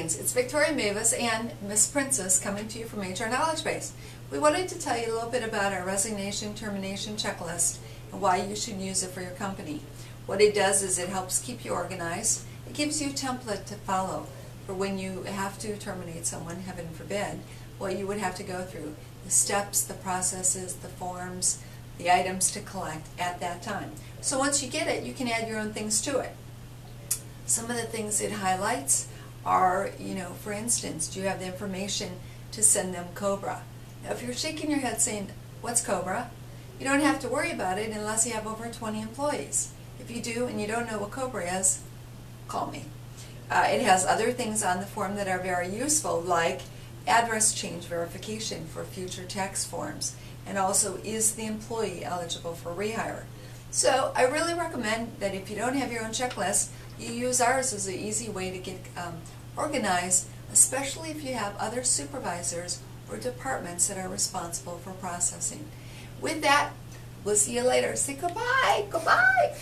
Greetings, it's Victoria Mavis and Miss Princess coming to you from HR Knowledge Base. We wanted to tell you a little bit about our resignation termination checklist and why you should use it for your company. What it does is it helps keep you organized. It gives you a template to follow for when you have to terminate someone, heaven forbid, what you would have to go through. The steps, the processes, the forms, the items to collect at that time. So once you get it, you can add your own things to it. Some of the things it highlights are, for instance, do you have the information to send them COBRA? Now, if you're shaking your head saying, what's COBRA? You don't have to worry about it unless you have over 20 employees. If you do and you don't know what COBRA is, call me. It has other things on the form that are very useful, like address change verification for future tax forms, and also, is the employee eligible for rehire? So I really recommend that if you don't have your own checklist, you use ours as an easy way to get organized, especially if you have other supervisors or departments that are responsible for processing. With that, we'll see you later. Say goodbye. Goodbye.